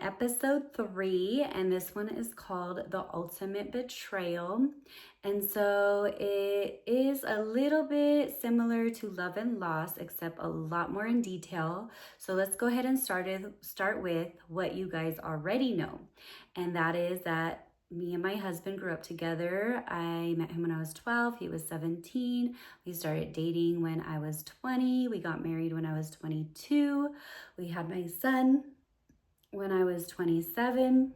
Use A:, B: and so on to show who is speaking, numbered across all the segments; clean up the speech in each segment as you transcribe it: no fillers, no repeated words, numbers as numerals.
A: episode 3, and this one is called The Ultimate Betrayal. And so it is a little bit similar to Love and Loss, except a lot more in detail. So let's go ahead and start with what you guys already know. And that is that me and my husband grew up together. I met him when I was 12. He was 17. We started dating when I was 20. We got married when I was 22. We had my son when I was 27.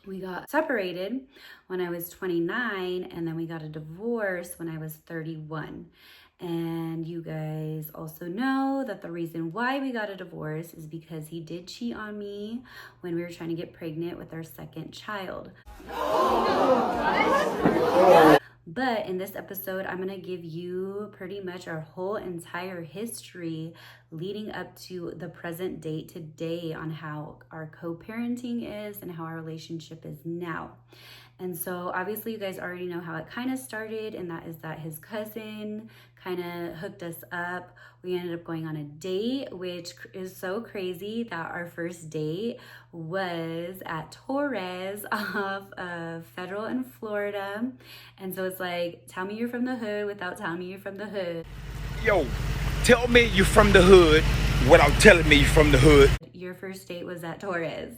A: We got separated when I was 29, and then we got a divorce when I was 31. And you guys also know that the reason why we got a divorce is because he did cheat on me when we were trying to get pregnant with our second child. But in this episode, I'm going to give you pretty much our whole entire history leading up to the present date today on how our co-parenting is and how our relationship is now. And so obviously you guys already know how it kind of started, and that is that his cousin kind of hooked us up. We ended up going on a date, which is so crazy that our first date was at Torres off of Federal in Florida. And so it's like, tell me you're from the hood without telling me you're from the hood.
B: Yo, tell me you're from the hood without telling me you're from the hood.
A: Your first date was at Torres.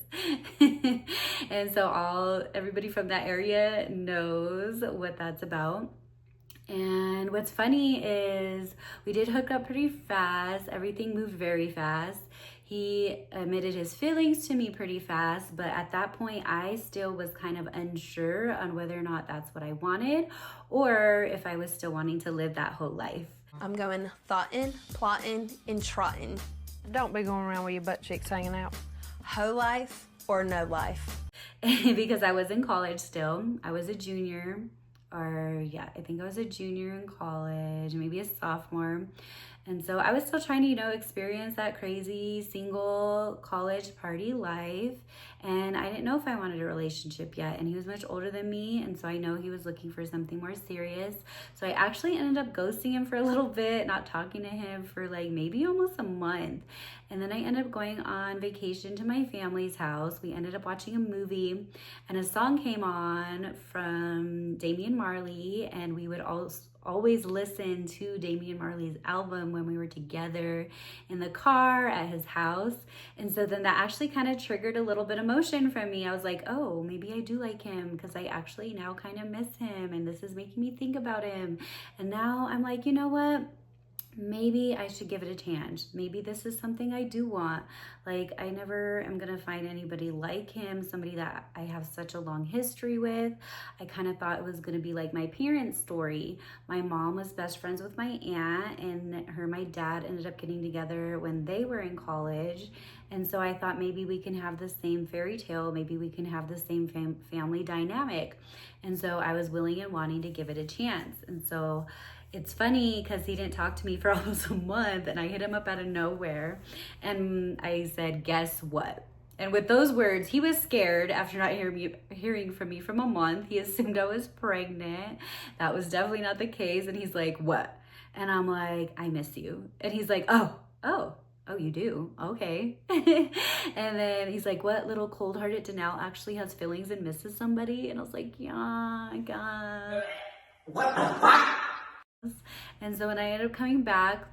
A: And so everybody from that area knows what that's about. And what's funny is we did hook up pretty fast. Everything moved very fast. He admitted his feelings to me pretty fast, but at that point I still was kind of unsure on whether or not that's what I wanted or if I was still wanting to live that whole life.
C: I'm going thoughtin', plotting, and trotting.
D: Don't be going around with your butt cheeks hanging out.
C: Whole life or no life.
A: Because I was in college still. I was a junior, I think I was a junior in college, maybe a sophomore. And so I was still trying to, experience that crazy single college party life. And I didn't know if I wanted a relationship yet. And he was much older than me. And so I know he was looking for something more serious. So I actually ended up ghosting him for a little bit, not talking to him for maybe almost a month. And then I ended up going on vacation to my family's house. We ended up watching a movie, and a song came on from Damian Marley, and we would always listen to Damian Marley's album when we were together in the car at his house. And so then that actually kind of triggered a little bit of emotion from me. I was like, oh, maybe I do like him, because I actually now kind of miss him, and this is making me think about him. And now I'm like, you know what? Maybe I should give it a chance. Maybe this is something I do want. I never am going to find anybody like him, somebody that I have such a long history with. I kind of thought it was going to be like my parents' story. My mom was best friends with my aunt, and my dad ended up getting together when they were in college. And so I thought maybe we can have the same fairy tale. Maybe we can have the same family dynamic. And so I was willing and wanting to give it a chance. And so it's funny because he didn't talk to me for almost a month, and I hit him up out of nowhere, and I said, guess what? And with those words, he was scared after not hearing from me from a month. He assumed I was pregnant. That was definitely not the case. And he's like, what? And I'm like, I miss you. And he's like, oh, you do? Okay. And then he's like, what little cold-hearted Danelle actually has feelings and misses somebody? And I was like, yeah, God. What the fuck? And so when I ended up coming back,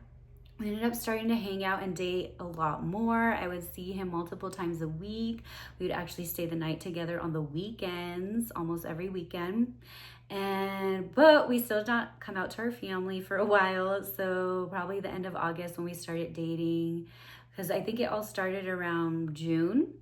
A: we ended up starting to hang out and date a lot more. I would see him multiple times a week. We would actually stay the night together on the weekends, almost every weekend. But we still did not come out to our family for a while. So probably the end of August when we started dating, because I think it all started around June.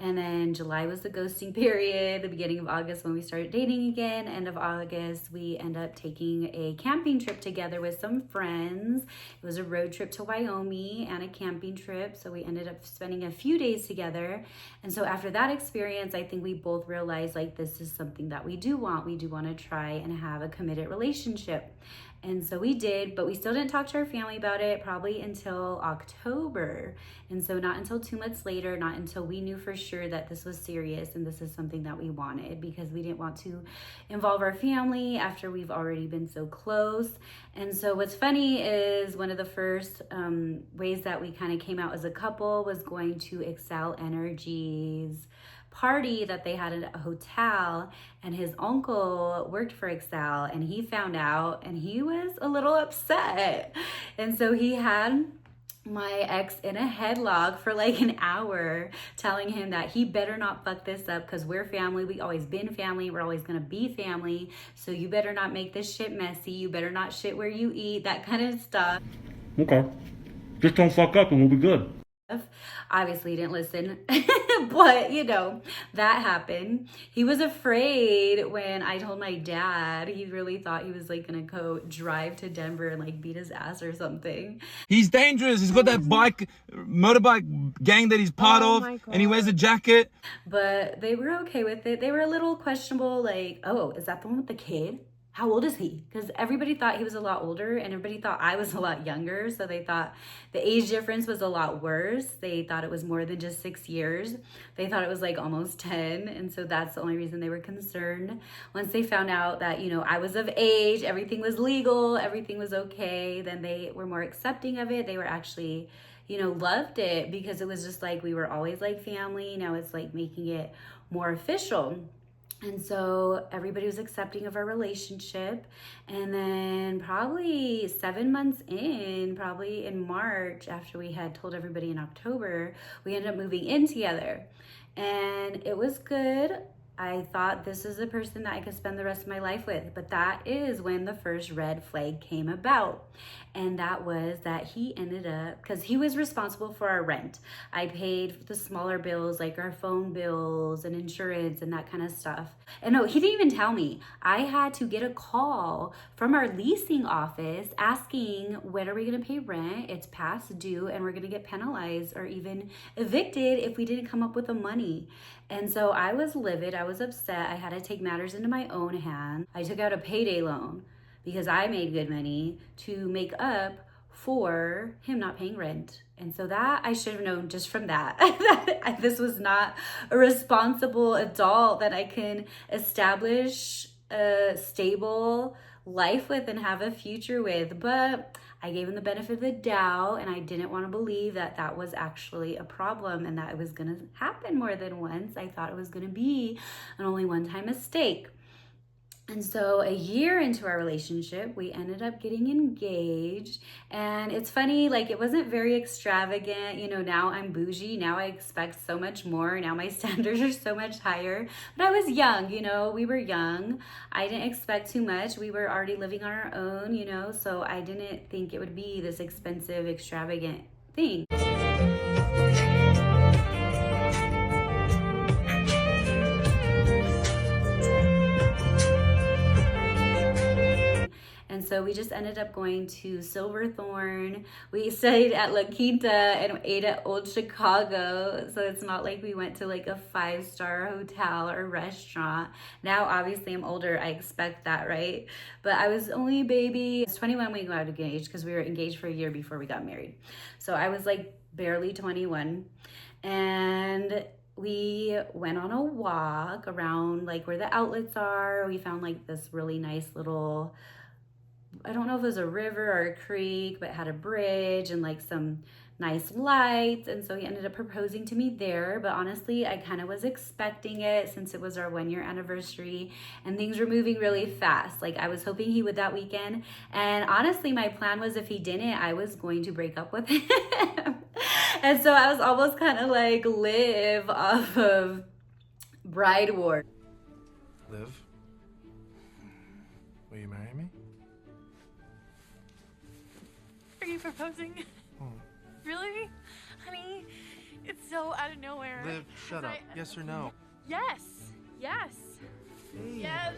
A: And then July was the ghosting period, the beginning of August when we started dating again. End of August, we end up taking a camping trip together with some friends. It was a road trip to Wyoming and a camping trip. So we ended up spending a few days together. And so after that experience, I think we both realized this is something that we do want. We do want to try and have a committed relationship. And so we did, but we still didn't talk to our family about it probably until October. And so not until 2 months later, not until we knew for sure that this was serious and this is something that we wanted, because we didn't want to involve our family after we've already been so close. And so what's funny is one of the first ways that we kind of came out as a couple was going to Excel Energy's party that they had at a hotel, and his uncle worked for Excel, and he found out and he was a little upset. And so he had my ex in a headlock for like an hour, telling him that he better not fuck this up because we're family. We always been family. We're always gonna be family. So you better not make this shit messy. You better not shit where you eat, that kind of stuff.
E: Okay. Just don't fuck up and we'll be good.
A: Obviously didn't listen, but you know, that happened. He was afraid when I told my dad. He really thought he was like gonna go drive to Denver and like beat his ass or something.
B: He's dangerous. He's got that motorbike gang that he's part of, and he wears a jacket.
A: But they were okay with it. They were a little questionable, like, oh, is that the one with the kid? How old is he? Because everybody thought he was a lot older and everybody thought I was a lot younger. So they thought the age difference was a lot worse. They thought it was more than just 6 years. They thought it was like almost 10. And so that's the only reason they were concerned. Once they found out that, you know, I was of age, everything was legal, everything was okay, then they were more accepting of it. They were actually, you know, loved it because it was just like we were always like family. Now it's like making it more official. And so everybody was accepting of our relationship. And then probably 7 months in, probably in March, after we had told everybody in October, we ended up moving in together. And it was good. I thought this is a person that I could spend the rest of my life with. But that is when the first red flag came about. And that was that he ended up, because he was responsible for our rent. I paid the smaller bills, like our phone bills and insurance and that kind of stuff. And no, he didn't even tell me. I had to get a call from our leasing office asking, when are we going to pay rent? It's past due and we're going to get penalized or even evicted if we didn't come up with the money. And so I was livid. I was upset. I had to take matters into my own hands. I took out a payday loan because I made good money to make up for him not paying rent. And so that I should have known just from that, that this was not a responsible adult that I can establish a stable life with and have a future with. But I gave him the benefit of the doubt, and I didn't want to believe that that was actually a problem and that it was going to happen more than once. I thought it was going to be an only one-time mistake. And so a year into our relationship, we ended up getting engaged. And it's funny, like it wasn't very extravagant. You know, now I'm bougie. Now I expect so much more. Now my standards are so much higher. But I was young, you know, we were young. I didn't expect too much. We were already living on our own, you know, so I didn't think it would be this expensive, extravagant thing. And so we just ended up going to Silverthorne. We stayed at La Quinta and ate at Old Chicago. So it's not like we went to like a 5-star hotel or restaurant. Now, obviously, I'm older. I expect that, right? But I was only a baby. I was 21 when we got engaged because we were engaged for a year before we got married. So I was like barely 21. And we went on a walk around like where the outlets are. We found like this really nice little, I don't know if it was a river or a creek, but it had a bridge and like some nice lights. And so he ended up proposing to me there. But honestly, I kind of was expecting it since it was our 1-year anniversary and things were moving really fast. Like I was hoping he would that weekend. And honestly, my plan was if he didn't, I was going to break up with him. And so I was almost kind of like live off of bride war.
F: Liv, will you marry me?
G: Are you proposing? Really? Honey, it's so out of nowhere.
F: Liv, shut up. Yes or no?
G: Yes. Yes. Yes.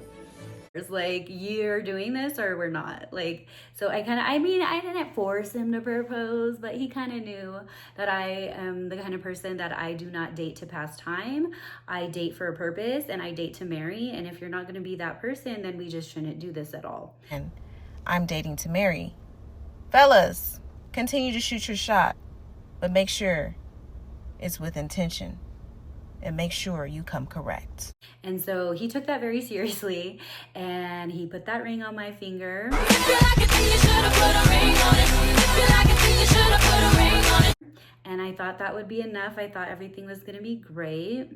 A: It's like, you're doing this or we're not. Like, so I didn't force him to propose, but he kind of knew that I am the kind of person that I do not date to pass time. I date for a purpose and I date to marry. And if you're not going to be that person, then we just shouldn't do this at all.
H: And I'm dating to marry. Fellas, continue to shoot your shot, but make sure it's with intention. And make sure you come correct.
A: And so he took that very seriously, and he put that ring on my finger. And I thought that would be enough. I thought everything was gonna be great.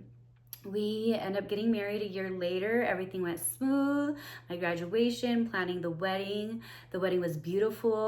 A: We ended up getting married a year later. Everything went smooth. My graduation, planning the wedding. The wedding was beautiful.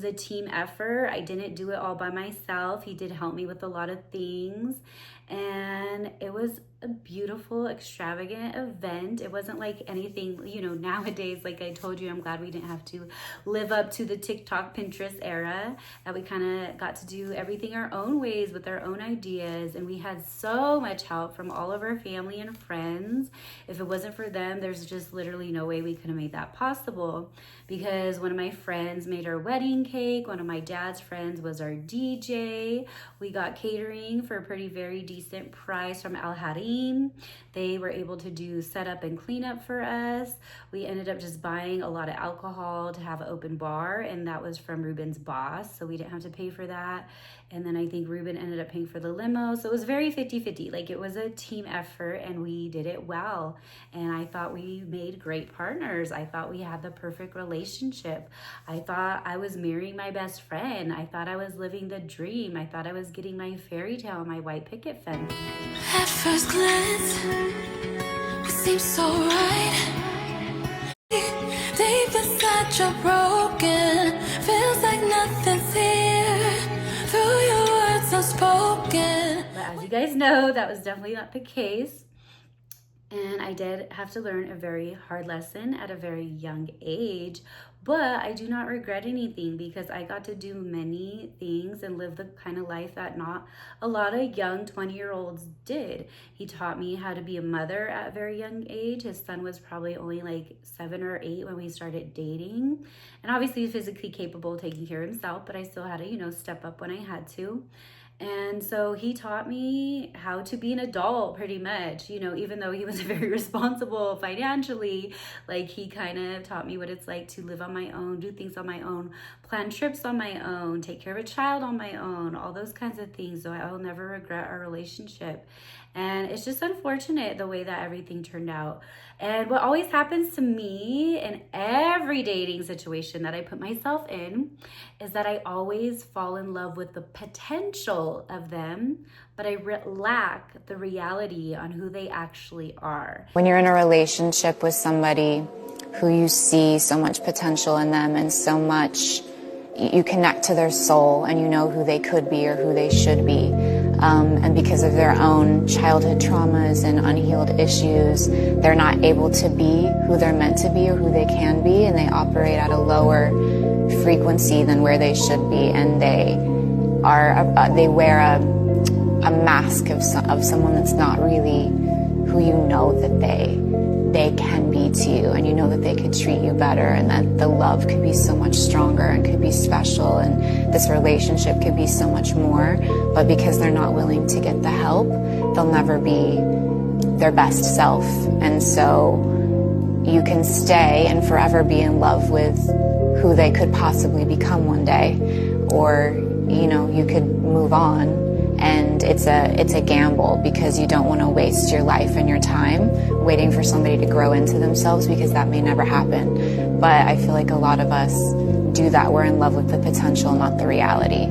A: A team effort. I didn't do it all by myself. He did help me with a lot of things, and it was a beautiful, extravagant event. It wasn't like anything, you know, nowadays, like I told you, I'm glad we didn't have to live up to the TikTok, Pinterest era, that we kind of got to do everything our own ways with our own ideas. And we had so much help from all of our family and friends. If it wasn't for them, there's just literally no way we could have made that possible, because one of my friends made our wedding cake. One of my dad's friends was our DJ. We got catering for a very decent price from Al Harim. They were able to do setup and cleanup for us. We ended up just buying a lot of alcohol to have an open bar, and that was from Ruben's boss, so we didn't have to pay for that. And then I think Ruben ended up paying for the limo, so it was very 50-50. Like, it was a team effort, and we did it well. And I thought we made great partners. I thought we had the perfect relationship. I thought I was marrying my best friend. I thought I was living the dream. I thought I was getting my fairy tale, my white picket fence.
I: At first glance, it seems so right. Deep inside you're broken, feels like nothing's here. Through your words unspoken.
A: But as you guys know, that was definitely not the case. And I did have to learn a very hard lesson at a very young age, but I do not regret anything, because I got to do many things and live the kind of life that not a lot of young 20-year-olds did. He taught me how to be a mother at a very young age. His son was probably only like 7 or 8 when we started dating. And obviously physically capable of taking care of himself, but I still had to, you know, step up when I had to. And so he taught me how to be an adult, pretty much, you know, even though he was very responsible financially. Like, he kind of taught me what it's like to live on my own, do things on my own, plan trips on my own, take care of a child on my own, all those kinds of things. So I will never regret our relationship. And it's just unfortunate the way that everything turned out. And what always happens to me in every dating situation that I put myself in is that I always fall in love with the potential of them, but I lack the reality on who they actually are.
J: When you're in a relationship with somebody who you see so much potential in them and so much, you connect to their soul and you know who they could be or who they should be. And because of their own childhood traumas and unhealed issues, they're not able to be who they're meant to be or who they can be, and they operate at a lower frequency than where they should be, and they wear a mask of someone that's not really who you know that they can be to you, and you know that they could treat you better, and that the love could be so much stronger and could be special, and this relationship could be so much more. But because they're not willing to get the help, they'll never be their best self. And so you can stay and forever be in love with who they could possibly become one day, or, you know, you could move on. And it's a gamble, because you don't want to waste your life and your time waiting for somebody to grow into themselves, because that may never happen. But I feel like a lot of us do that. We're in love with the potential, not the reality.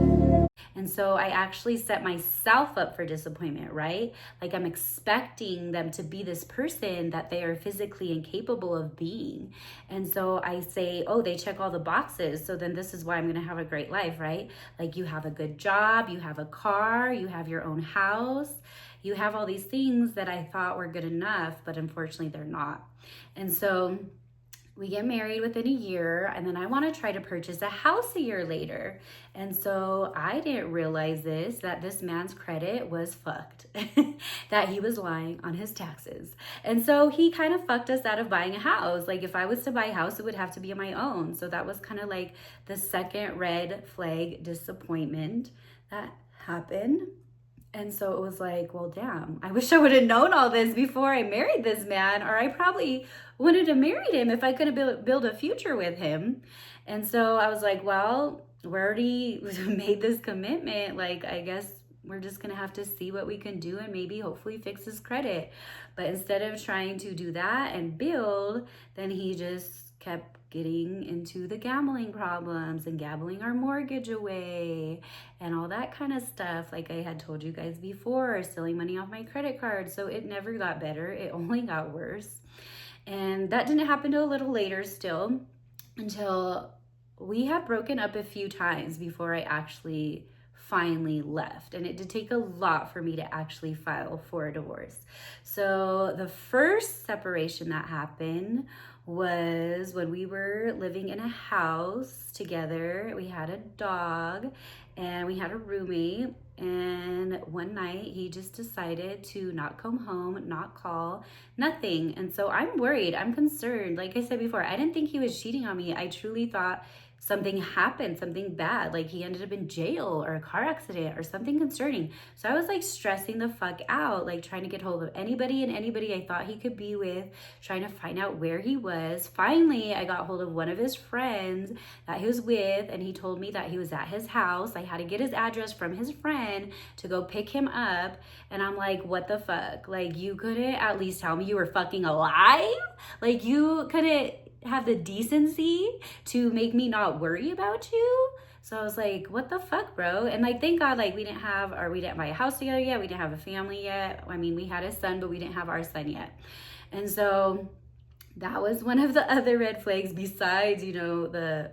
A: And so I actually set myself up for disappointment, right? Like I'm expecting them to be this person that they are physically incapable of being. And so I say, oh, they check all the boxes, so then this is why I'm going to have a great life, right? Like you have a good job, you have a car, you have your own house, you have all these things that I thought were good enough, but unfortunately they're not. And so we get married within a year, and then I want to try to purchase a house a year later. And so I didn't realize that this man's credit was fucked, that he was lying on his taxes. And so he kind of fucked us out of buying a house. Like if I was to buy a house, it would have to be on my own. So that was kind of like the second red flag disappointment that happened. And so it was like, well, damn, I wish I would have known all this before I married this man, or I probably wouldn't have married him if I could have built a future with him. And so I was like, well, we already made this commitment. Like, I guess we're just going to have to see what we can do and maybe hopefully fix his credit. But instead of trying to do that and build, then he just kept getting into the gambling problems and gambling our mortgage away and all that kind of stuff, like I had told you guys before, stealing money off my credit card. So it never got better, it only got worse. And that didn't happen till a little later still, until we had broken up a few times before I actually finally left. And it did take a lot for me to actually file for a divorce. So the first separation that happened was when we were living in a house together. We had a dog and we had a roommate, and one night he just decided to not come home, not call, nothing. And so I'm worried, I'm concerned. Like I said before, I didn't think he was cheating on me. I truly thought something happened, something bad, like he ended up in jail or a car accident or something concerning. So I was like stressing the fuck out, like trying to get hold of anybody and anybody I thought he could be with, trying to find out where he was. Finally, I got hold of one of his friends that he was with, and he told me that he was at his house. I had to get his address from his friend to go pick him up. And I'm like, what the fuck? Like, you couldn't at least tell me you were fucking alive? Like, you couldn't have the decency to make me not worry about you? So I was like, what the fuck, bro? And like, thank God, like we didn't buy a house together yet. We didn't have a family yet. I mean, we had a son, but we didn't have our son yet. And so that was one of the other red flags, besides, you know, the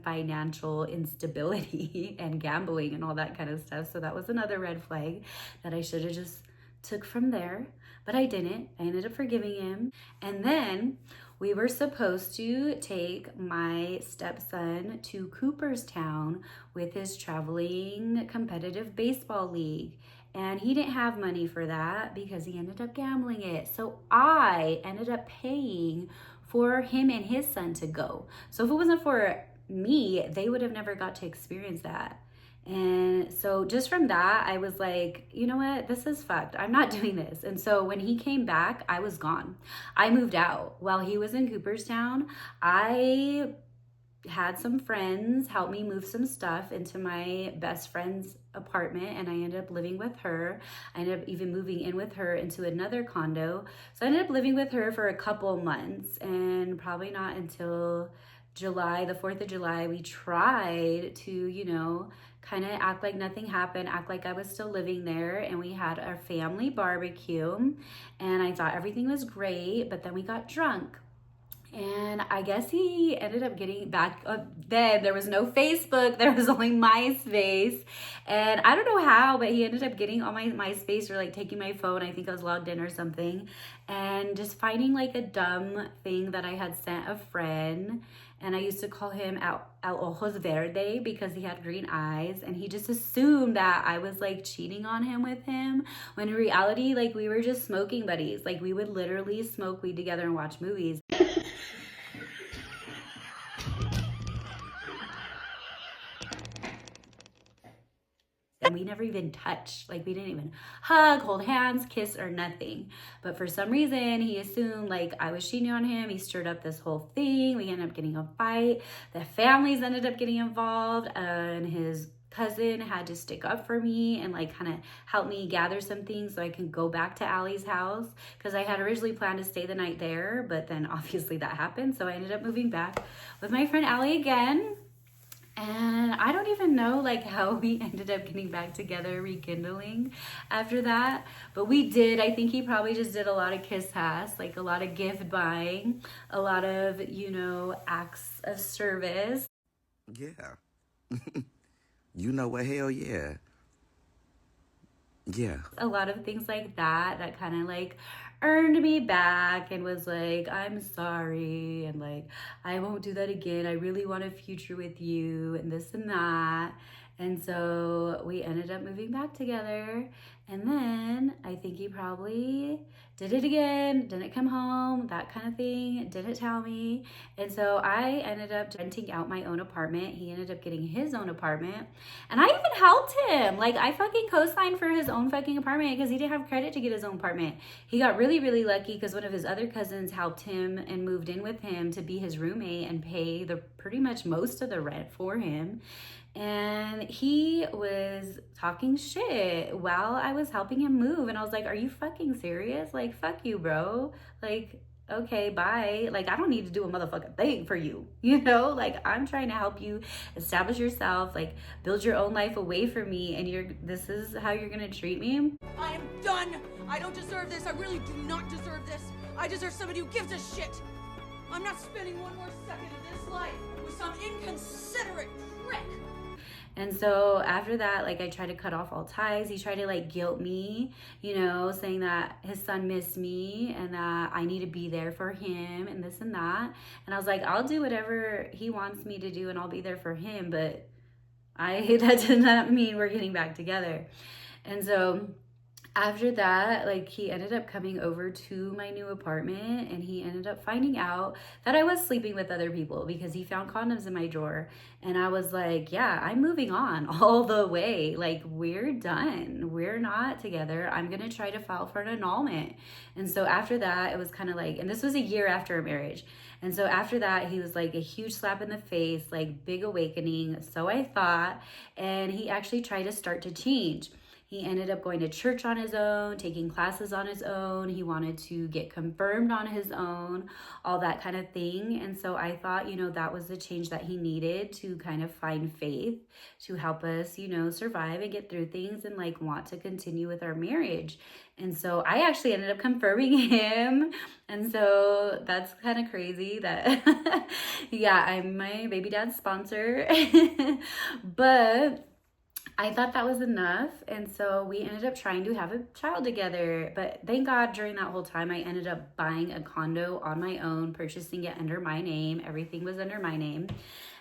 A: financial instability and gambling and all that kind of stuff. So that was another red flag that I should have just took from there, but I didn't. I ended up forgiving him. And then we were supposed to take my stepson to Cooperstown with his traveling competitive baseball league. And he didn't have money for that because he ended up gambling it. So I ended up paying for him and his son to go. So if it wasn't for me, they would have never got to experience that. And so just from that, I was like, you know what, this is fucked. I'm not doing this. And so when he came back, I was gone. I moved out. While he was in Cooperstown, I had some friends help me move some stuff into my best friend's apartment, and I ended up living with her. I ended up even moving in with her into another condo. So I ended up living with her for a couple months, and probably not until July, the 4th of July, we tried to, you know, kind of act like nothing happened, act like I was still living there, and we had our family barbecue, and I thought everything was great, but then we got drunk. And I guess he ended up getting back then. There was no Facebook. There was only MySpace. And I don't know how, but he ended up getting on my MySpace, or like taking my phone. I think I was logged in or something. And just finding like a dumb thing that I had sent a friend. And I used to call him El Ojos Verde because he had green eyes. And he just assumed that I was like cheating on him with him. When in reality, like we were just smoking buddies. Like we would literally smoke weed together and watch movies. And we never even touched. Like we didn't even hug, hold hands, kiss, or nothing. But for some reason, he assumed like I was cheating on him. He stirred up this whole thing. We ended up getting a fight. The families ended up getting involved, and his cousin had to stick up for me and like kind of help me gather some things so I can go back to Allie's house, because I had originally planned to stay the night there, but then obviously that happened. So I ended up moving back with my friend Allie again. And I don't even know like how we ended up getting back together, rekindling after that. But we did. I think he probably just did a lot of kiss ass, like a lot of gift buying, a lot of, you know, acts of service.
K: Yeah. You know what? Hell yeah. Yeah.
A: A lot of things like that that kind of like earned me back and was like, I'm sorry, and like, I won't do that again. I really want a future with you, and this and that. And so we ended up moving back together. And then I think he probably did it again, didn't come home, that kind of thing, didn't tell me. And so I ended up renting out my own apartment. He ended up getting his own apartment. And I even helped him. Like, I fucking co-signed for his own fucking apartment because he didn't have credit to get his own apartment. He got really, really lucky because one of his other cousins helped him and moved in with him to be his roommate and pay the pretty much most of the rent for him. And he was talking shit while I was helping him move. And I was like, are you fucking serious? Like, fuck you, bro. Like, okay, bye. Like, I don't need to do a motherfucking thing for you. You know, like, I'm trying to help you establish yourself, like, build your own life away from me. And this is how you're gonna treat me?
L: I am done. I don't deserve this. I really do not deserve this. I deserve somebody who gives a shit. I'm not spending one more second of this life with some inconsiderate prick.
A: And so after that, like, I tried to cut off all ties. He tried to like guilt me, you know, saying that his son missed me and that I need to be there for him and this and that. And I was like, I'll do whatever he wants me to do and I'll be there for him. But that does not mean we're getting back together. And so after that, like, he ended up coming over to my new apartment and he ended up finding out that I was sleeping with other people because he found condoms in my drawer. And I was like, yeah, I'm moving on all the way. Like, we're done. We're not together. I'm going to try to file for an annulment. And so after that, it was kind of like, and this was a year after our marriage. And so after that, he was like a huge slap in the face, like big awakening. So I thought, and he actually tried to start to change. He ended up going to church on his own, taking classes on his own. He wanted to get confirmed on his own, all that kind of thing. And so I thought, you know, that was the change that he needed to kind of find faith, to help us, you know, survive and get through things and like want to continue with our marriage. And so I actually ended up confirming him. And so that's kind of crazy that, yeah, I'm my baby dad's sponsor. But I thought that was enough. And so we ended up trying to have a child together. But thank God during that whole time, I ended up buying a condo on my own, purchasing it under my name. Everything was under my name.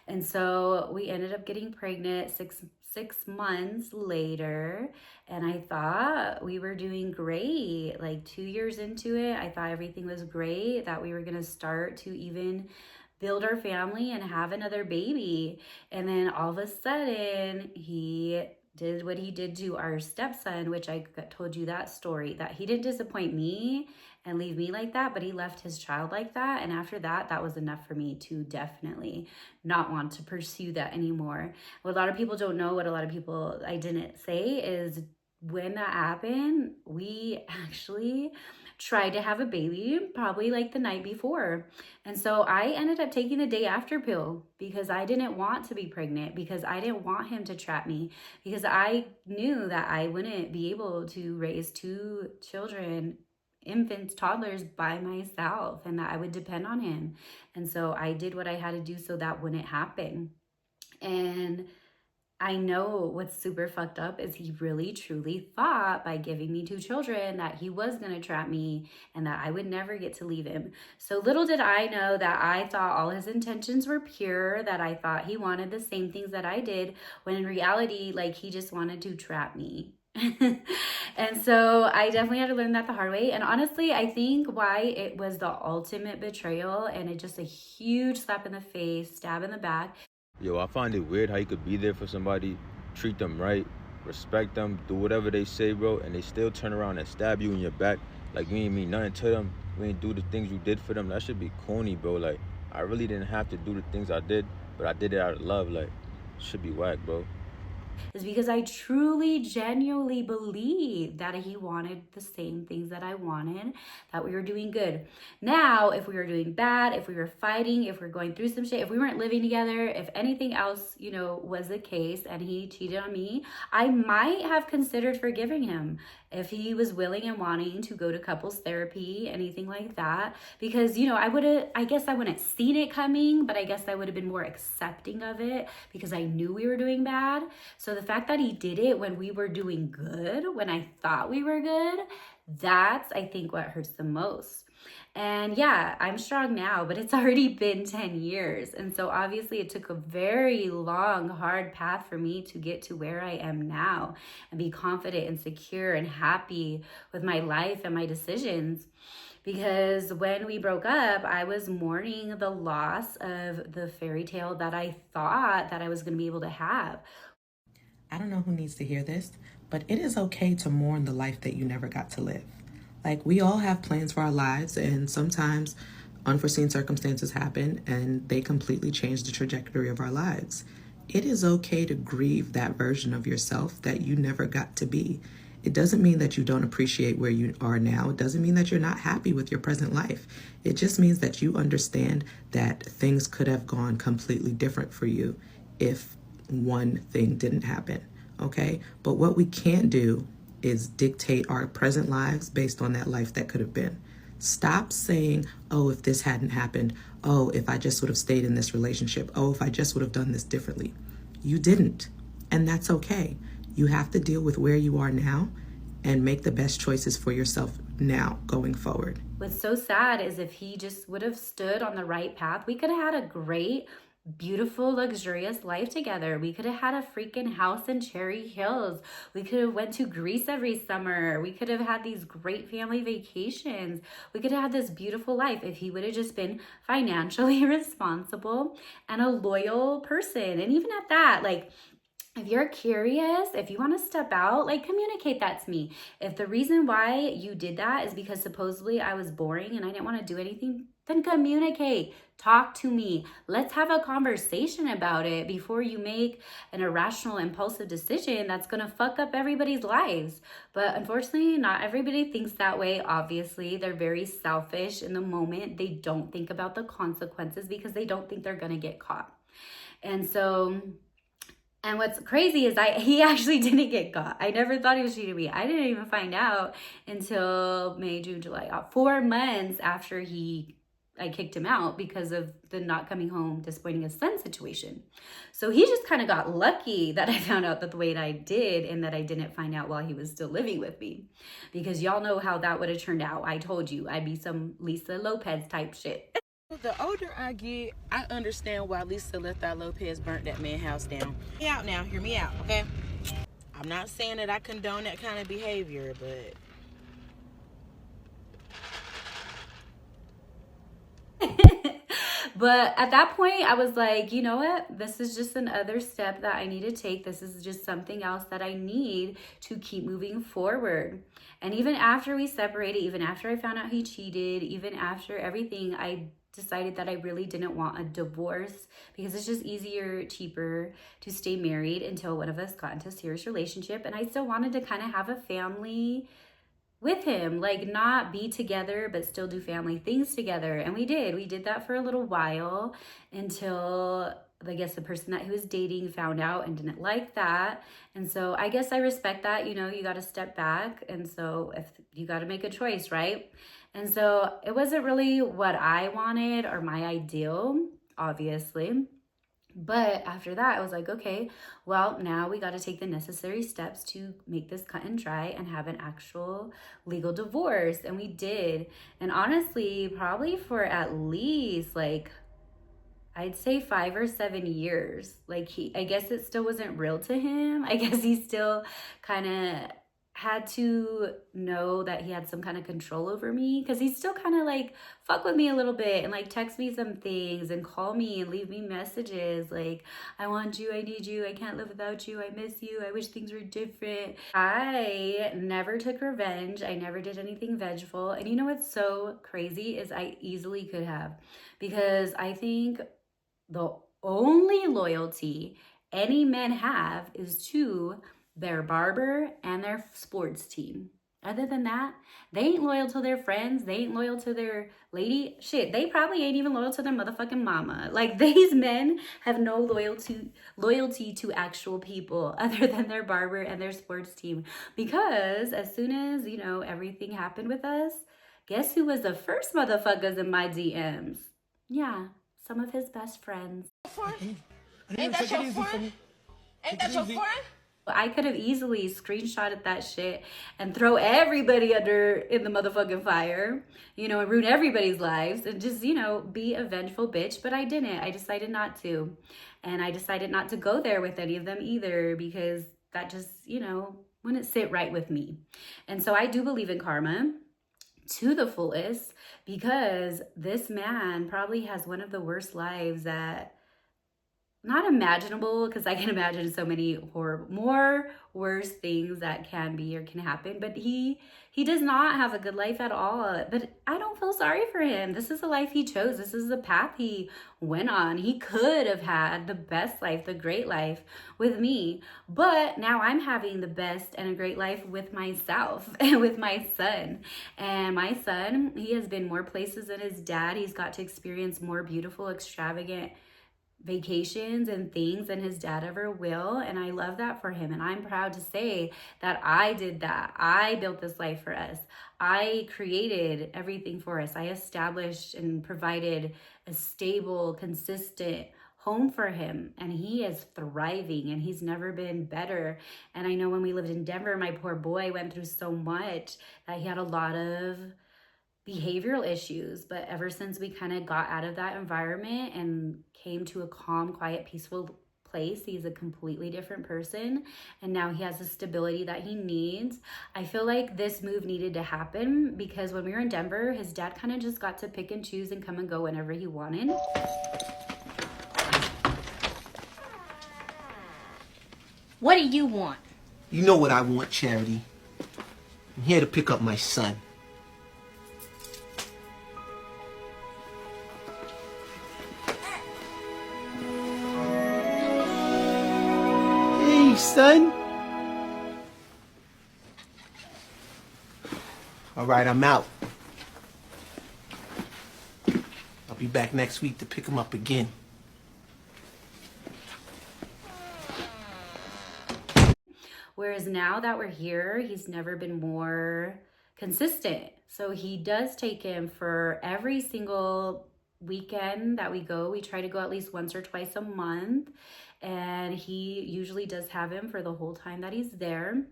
A: And so we ended up getting pregnant six months later. And I thought we were doing great. Like 2 years into it, I thought everything was great, that we were going to start to even build our family and have another baby. And then all of a sudden he did what he did to our stepson, which I told you that story, that he didn't disappoint me and leave me like that, but he left his child like that. And after that, that was enough for me to definitely not want to pursue that anymore. What a lot of people don't know, what a lot of people I didn't say, is when that happened, we actually tried to have a baby probably like the night before. And so I ended up taking the day after pill because I didn't want to be pregnant, because I didn't want him to trap me, because I knew that I wouldn't be able to raise 2 children, infants, toddlers by myself, and that I would depend on him. And so I did what I had to do so that wouldn't happen. And I know what's super fucked up is he really truly thought by giving me 2 children that he was going to trap me and that I would never get to leave him. So little did I know that I thought all his intentions were pure, that I thought he wanted the same things that I did, when in reality, like, he just wanted to trap me. And so I definitely had to learn that the hard way. And honestly, I think why it was the ultimate betrayal and it just a huge slap in the face, stab in the back.
M: Yo, I find it weird how you could be there for somebody, treat them right, respect them, do whatever they say, bro, and they still turn around and stab you in your back like you ain't mean nothing to them, you ain't do the things you did for them. That should be corny, bro. Like, I really didn't have to do the things I did, but I did it out of love. Like, it should be whack, bro.
A: is because I truly, genuinely believe that he wanted the same things that I wanted, that we were doing good. Now, if we were doing bad, if we were fighting, if we were going through some shit, if we weren't living together, if anything else, you know, was the case and he cheated on me, I might have considered forgiving him if he was willing and wanting to go to couples therapy, anything like that. Because, you know, I guess I wouldn't have seen it coming, but I guess I would have been more accepting of it because I knew we were doing bad. So the fact that he did it when we were doing good, when I thought we were good, that's, I think, what hurts the most. And yeah, I'm strong now, but it's already been 10 years. And so obviously it took a very long, hard path for me to get to where I am now and be confident and secure and happy with my life and my decisions. Because when we broke up, I was mourning the loss of the fairy tale that I thought that I was going to be able to have.
N: I don't know who needs to hear this, but it is okay to mourn the life that you never got to live. Like, we all have plans for our lives, and sometimes unforeseen circumstances happen and they completely change the trajectory of our lives. It is okay to grieve that version of yourself that you never got to be. It doesn't mean that you don't appreciate where you are now. It doesn't mean that you're not happy with your present life. It just means that you understand that things could have gone completely different for you if one thing didn't happen, okay? But what we can't do is dictate our present lives based on that life that could have been. Stop saying, oh, if this hadn't happened, oh, if I just would have stayed in this relationship, oh, if I just would have done this differently. You didn't, and that's okay. You have to deal with where you are now and make the best choices for yourself now going forward.
A: What's so sad is if he just would have stood on the right path, we could have had a great, beautiful, luxurious life together. We could have had a freaking house in Cherry Hills. We could have went to Greece every summer. We could have had these great family vacations. We could have had this beautiful life if he would have just been financially responsible and a loyal person. And even at that, like, if you're curious, if you want to step out, like, communicate that to me. If the reason why you did that is because supposedly I was boring and I didn't want to do anything, then communicate. Talk to me. Let's have a conversation about it before you make an irrational, impulsive decision that's going to fuck up everybody's lives. But unfortunately, not everybody thinks that way. Obviously, they're very selfish in the moment. They don't think about the consequences because they don't think they're going to get caught. And what's crazy is he actually didn't get caught. I never thought he was cheating me. I didn't even find out until May, June, July, 4 months after I kicked him out because of the not coming home, disappointing his son situation. So he just kind of got lucky that I found out that the way that I did and that I didn't find out while he was still living with me. Because y'all know how that would have turned out. I told you I'd be some Lisa Lopez type shit.
O: The older I get, I understand why Lisa Lethal Lopez burnt that man's house down. Hear me out now, hear me out, okay? I'm not saying that I condone that kind of behavior, but...
A: But at that point, I was like, you know what? This is just another step that I need to take. This is just something else that I need to keep moving forward. And even after we separated, even after I found out he cheated, even after everything, I decided that I really didn't want a divorce because it's just easier, cheaper to stay married until one of us got into a serious relationship. And I still wanted to kind of have a family with him, like not be together, but still do family things together. And we did that for a little while until I guess the person that he was dating found out and didn't like that. And so I guess I respect that, you know, you got to step back. And so if you got to make a choice, right? And so it wasn't really what I wanted or my ideal, obviously. But after that, I was like, okay, well, now we got to take the necessary steps to make this cut and dry and have an actual legal divorce. And we did. And honestly, probably for at least like, I'd say 5 or 7 years. Like I guess it still wasn't real to him. I guess he still kind of had to know that he had some kind of control over me because he still kind of like fuck with me a little bit and like text me some things and call me and leave me messages like, I want you, I need you, I can't live without you, I miss you, I wish things were different. I never took revenge. I never did anything vengeful. And you know what's so crazy is I easily could have, because I think the only loyalty any men have is to their barber and their sports team. Other than that, they ain't loyal to their friends. They ain't loyal to their lady. Shit, they probably ain't even loyal to their motherfucking mama. Like, these men have no loyalty to actual people other than their barber and their sports team. Because as soon as, you know, everything happened with us, guess who was the first motherfuckers in my DMs? Yeah, some of his best friends.
O: Ain't that your friend? Ain't that your friend?
A: I could have easily screenshotted that shit and throw everybody in the motherfucking fire, you know, and ruin everybody's lives and just, you know, be a vengeful bitch. But I didn't. I decided not to. And I decided not to go there with any of them either, because that just, you know, wouldn't sit right with me. And so I do believe in karma to the fullest, because this man probably has one of the worst lives that, not imaginable, because I can imagine so many more worse things that can be or can happen, but he does not have a good life at all. But I don't feel sorry for him. This is the life he chose. This is the path he went on. He could have had the best life, the great life with me, but now I'm having the best and a great life with myself and with my son. And my son, he has been more places than his dad. He's got to experience more beautiful, extravagant vacations and things than his dad ever will, and I love that for him. And I'm proud to say that I did that. I built this life for us. I created everything for us. I established and provided a stable, consistent home for him, and he is thriving, and he's never been better. And I know when we lived in Denver, my poor boy went through so much that he had a lot of behavioral issues, but ever since we kind of got out of that environment and came to a calm, quiet, peaceful place, he's a completely different person, and now he has the stability that he needs. I feel like this move needed to happen, because when we were in Denver, his dad kind of just got to pick and choose and come and go whenever he wanted.
P: What do you want?
Q: You know what I want, Charity. I'm here to pick up my son. Hey, son. All right, I'm out. I'll be back next week to pick him up again.
A: Whereas now that we're here, he's never been more consistent. So he does take him for every single weekend that we go. We try to go at least once or twice a month. And he usually does have him for the whole time that he's there.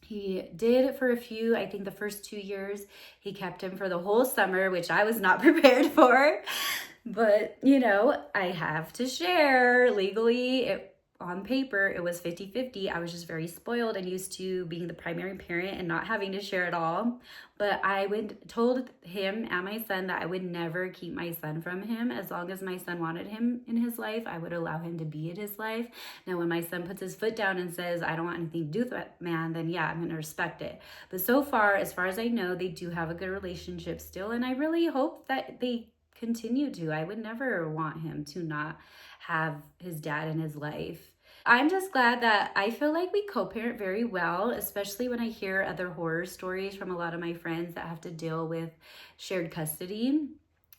A: He did for a few, I think the first 2 years, he kept him for the whole summer, which I was not prepared for. But, you know, I have to share legally. On paper, it was 50-50. I was just very spoiled and used to being the primary parent and not having to share it all. But I told him and my son that I would never keep my son from him. As long as my son wanted him in his life, I would allow him to be in his life. Now, when my son puts his foot down and says, I don't want anything to do with that man, then yeah, I'm going to respect it. But so far, as far as I know, they do have a good relationship still. And I really hope that they continue to. I would never want him to not have his dad in his life. I'm just glad that I feel like we co-parent very well, especially when I hear other horror stories from a lot of my friends that have to deal with shared custody.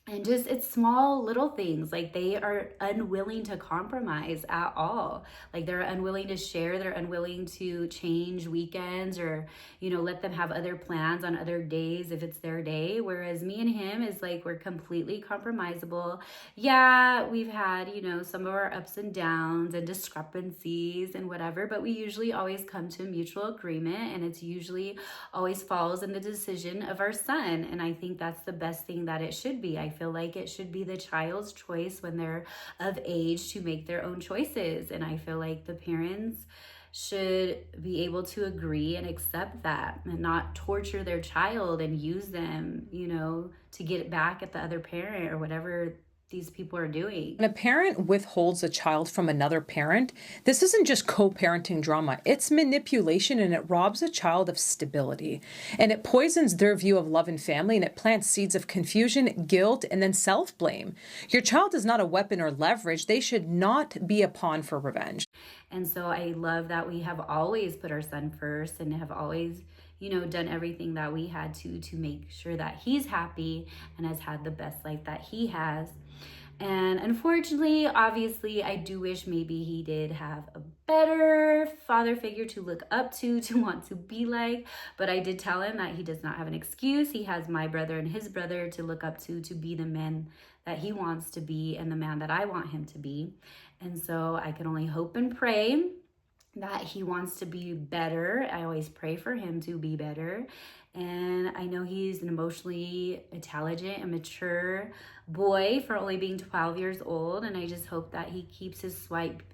A: And just, it's small little things. Like, they are unwilling to compromise at all. Like, they're unwilling to share. They're unwilling to change weekends or, you know, let them have other plans on other days if it's their day. Whereas me and him is like, we're completely compromisable. Yeah, we've had, you know, some of our ups and downs and discrepancies and whatever, but we usually always come to a mutual agreement, and it's usually always falls in the decision of our son. And I think that's the best thing that it should be. I feel like it should be the child's choice when they're of age to make their own choices. And I feel like the parents should be able to agree and accept that and not torture their child and use them, you know, to get it back at the other parent or whatever these people are doing.
R: When a parent withholds a child from another parent, this isn't just co-parenting drama. It's manipulation, and it robs a child of stability. And it poisons their view of love and family, and it plants seeds of confusion, guilt, and then self-blame. Your child is not a weapon or leverage. They should not be a pawn for revenge.
A: And so I love that we have always put our son first and have always, you know, done everything that we had to make sure that he's happy and has had the best life that he has. And unfortunately, obviously, I do wish maybe he did have a better father figure to look up to want to be like. But I did tell him that he does not have an excuse. He has my brother and his brother to look up to be the man that he wants to be and the man that I want him to be. And so I can only hope and pray that he wants to be better. I always pray for him to be better. And I know he's an emotionally intelligent and mature boy for only being 12 years old. And I just hope that he keeps his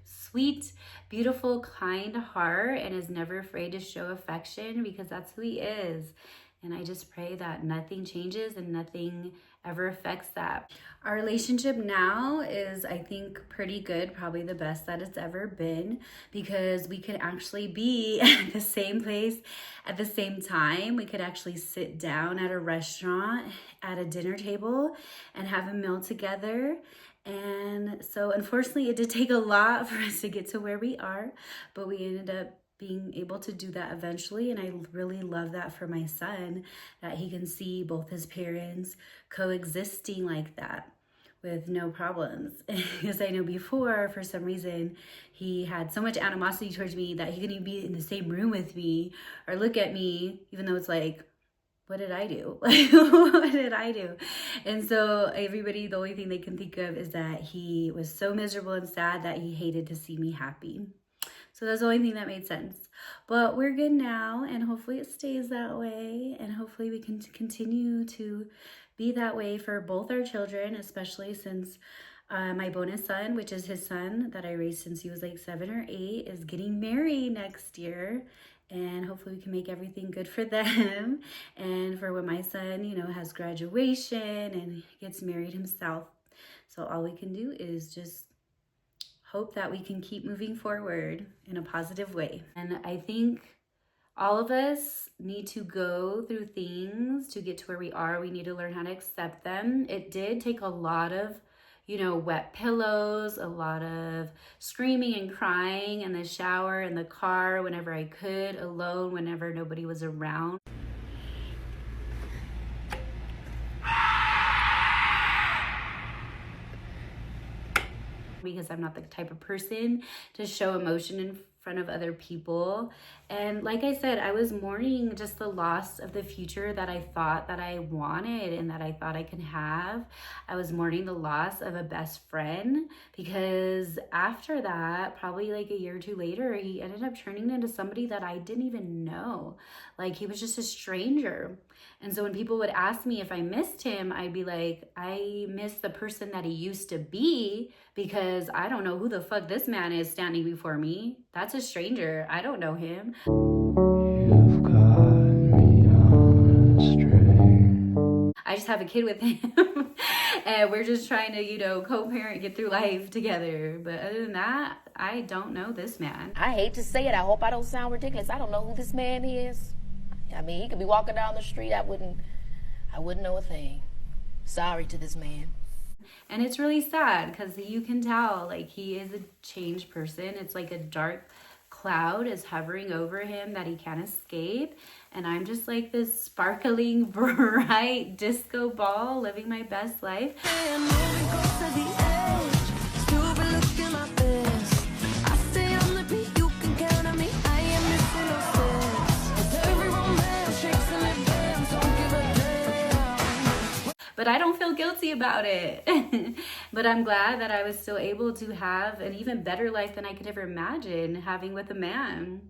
A: sweet, beautiful, kind heart and is never afraid to show affection, because that's who he is. And I just pray that nothing changes and nothing ever affects that. Our relationship now is, I think, pretty good, probably the best that it's ever been, because we could actually be at the same place at the same time. We could actually sit down at a restaurant at a dinner table and have a meal together. And so unfortunately, it did take a lot for us to get to where we are, but we ended up being able to do that eventually. And I really love that for my son, that he can see both his parents coexisting like that with no problems. Because I know before, for some reason, he had so much animosity towards me that he couldn't even be in the same room with me or look at me, even though it's like, what did I do? What did I do? And so everybody, the only thing they can think of is that he was so miserable and sad that he hated to see me happy. So that's the only thing that made sense. But we're good now, and hopefully it stays that way, and hopefully we can continue to be that way for both our children, especially since my bonus son, which is his son that I raised since he was like 7 or 8, is getting married next year. And hopefully we can make everything good for them. And for when my son, you know, has graduation and gets married himself. So all we can do is just hope that we can keep moving forward in a positive way. And I think all of us need to go through things to get to where we are. We need to learn how to accept them. It did take a lot of, you know, wet pillows, a lot of screaming and crying in the shower, in the car, whenever I could, alone, whenever nobody was around. Because I'm not the type of person to show emotion in front of other people. And like I said, I was mourning just the loss of the future that I thought that I wanted and that I thought I could have. I was mourning the loss of a best friend, because after that, probably like a year or two later, he ended up turning into somebody that I didn't even know. Like, he was just a stranger. And so when people would ask me if I missed him, I'd be like, I miss the person that he used to be, because I don't know who the fuck this man is standing before me. That's a stranger. I don't know him. You've got me on a string. I just have a kid with him. And we're just trying to, you know, co-parent, get through life together. But other than that, I don't know this man.
S: I hate to say it. I hope I don't sound ridiculous. I don't know who this man is. I mean, he could be walking down the street. I wouldn't know a thing. Sorry to this man.
A: And it's really sad, because you can tell, like, he is a changed person. It's like a dark cloud is hovering over him that he can't escape. And I'm just like this sparkling, bright disco ball living my best life. But I don't feel guilty about it. But I'm glad that I was still able to have an even better life than I could ever imagine having with a man.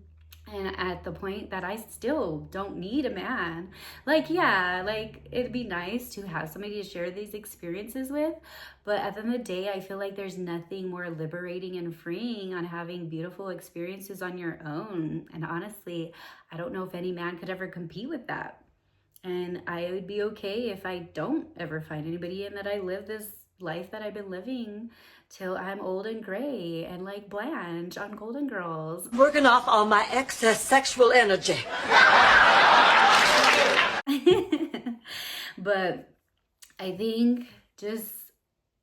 A: And at the point that I still don't need a man. Like, yeah, like, it'd be nice to have somebody to share these experiences with. But at the end of the day, I feel like there's nothing more liberating and freeing on having beautiful experiences on your own. And honestly, I don't know if any man could ever compete with that. And I would be okay if I don't ever find anybody and that I live this life that I've been living till I'm old and gray and like Blanche on Golden Girls.
T: Working off all my excess sexual energy.
A: But I think just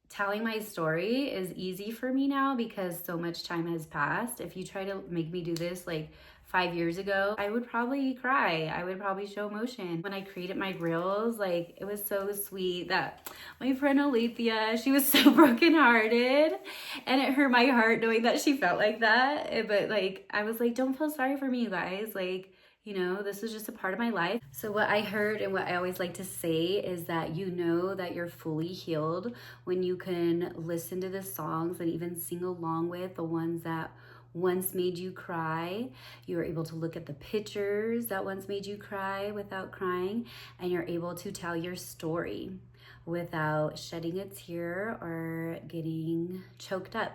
A: telling my story is easy for me now because so much time has passed. If you try to make me do this like 5 years ago, I would probably cry. I would probably show emotion. When I created my reels, like it was so sweet that my friend Alethea, she was so brokenhearted and it hurt my heart knowing that she felt like that. But like, I was like, don't feel sorry for me, you guys. Like, you know, this is just a part of my life. So what I heard and what I always like to say is that you know that you're fully healed when you can listen to the songs and even sing along with the ones that once made you cry. You are able to look at the pictures that once made you cry without crying, and you're able to tell your story without shedding a tear or getting choked up.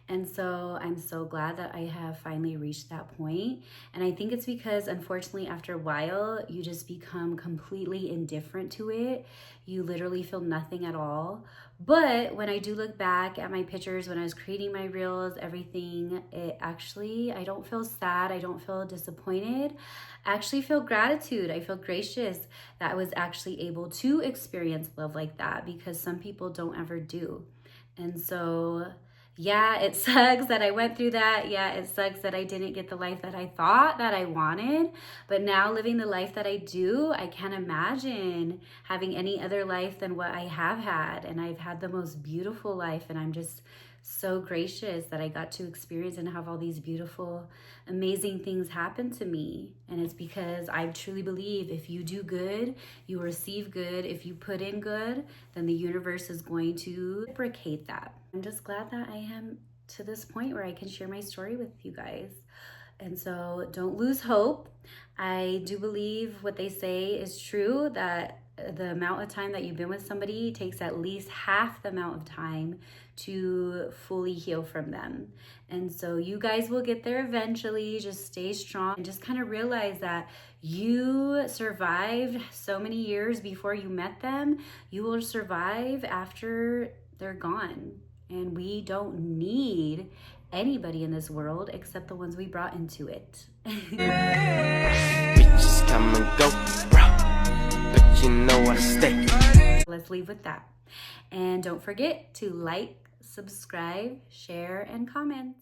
A: And so I'm so glad that I have finally reached that point. And I think it's because, unfortunately, after a while, you just become completely indifferent to it. You literally feel nothing at all. But when I do look back at my pictures, when I was creating my reels, everything, it actually, I don't feel sad. I don't feel disappointed. I actually feel gratitude. I feel gracious that I was actually able to experience love like that, because some people don't ever do. And so, yeah, it sucks that I went through that. Yeah, it sucks that I didn't get the life that I thought that I wanted. But now living the life that I do, I can't imagine having any other life than what I have had. And I've had the most beautiful life. And I'm just so gracious that I got to experience and have all these beautiful, amazing things happen to me. And it's because I truly believe if you do good, you receive good. If you put in good, then the universe is going to reciprocate that. I'm just glad that I am to this point where I can share my story with you guys. And so don't lose hope. I do believe what they say is true, that the amount of time that you've been with somebody takes at least half the amount of time to fully heal from them. And so you guys will get there eventually. Just stay strong and just kind of realize that you survived so many years before you met them. You will survive after they're gone. And we don't need anybody in this world except the ones we brought into it.
U: Bitches come and go, bro, but you know I stay.
A: Let's leave with that. And don't forget to like, subscribe, share, and comment.